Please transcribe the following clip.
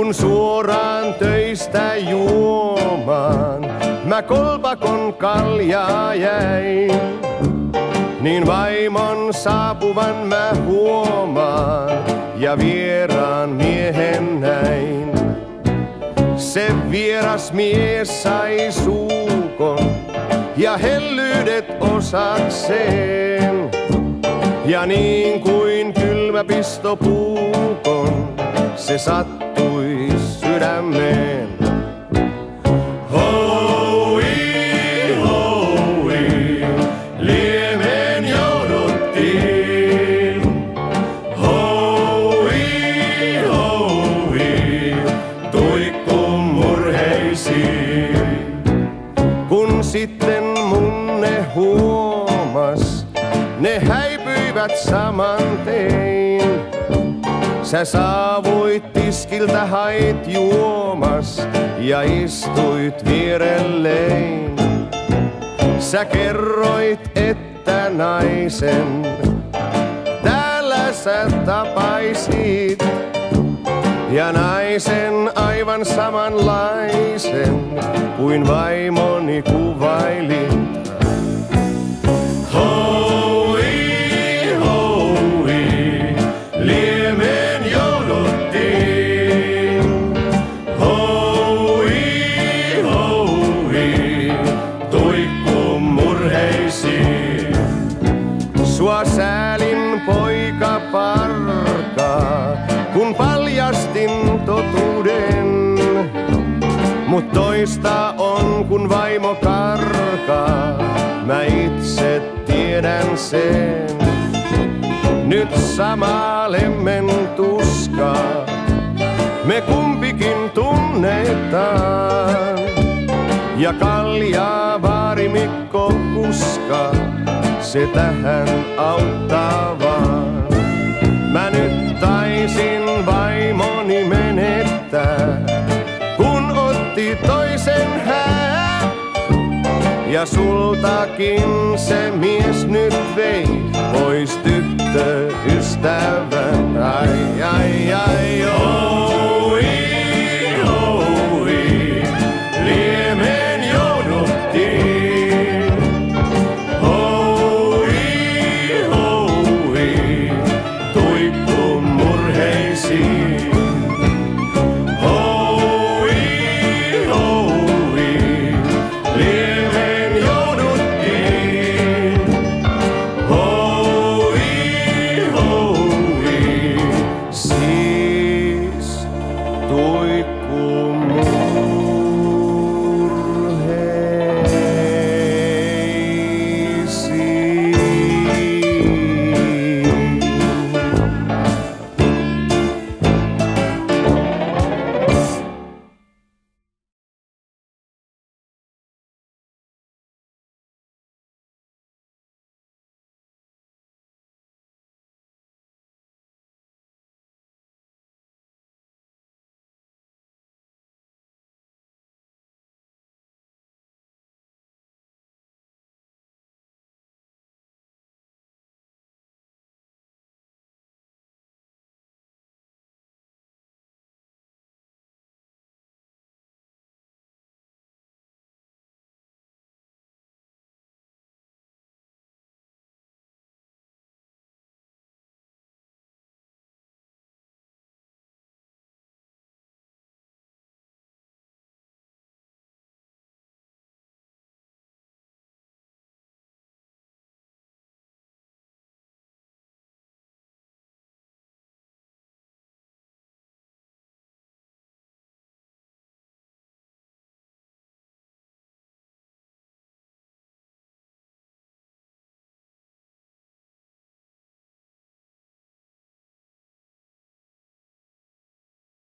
Kun suoraan töistä juomaan mä kolpakon kaljaa jäin, niin vaimon saapuvan mä huomaan ja vieraan miehen näin. Se vieras mies sai suukon ja hellyydet osakseen. Ja niin kuin kylmä pisto puukon, se sattui sydämeen. Houi, houi, liemeen jouduttiin. Houi, houi, tuikkuun murheisiin. Kun sitten mun ne huomas, ne häipyivät saman tein. Sä saavuit tiskiltä, hait juomas ja istuit vierelleen. Sä kerroit, että naisen täällä sä tapaisit. Ja naisen aivan samanlaisen kuin vaimoni kuvailit. Sua säälin poika parkaa, kun paljastin totuuden. Mut toista on, kun vaimo karkaa, mä itse tiedän sen. Nyt samaa lemmen tuskaa, me kumpikin tunnetaan. Ja kaljaa baari Mikko kuskaa, se tähän auttaa vaan. Mä nyt taisin vaimoni menettää, kun otti toisen hää. Ja sultakin se mies nyt vei pois tyttöystävän.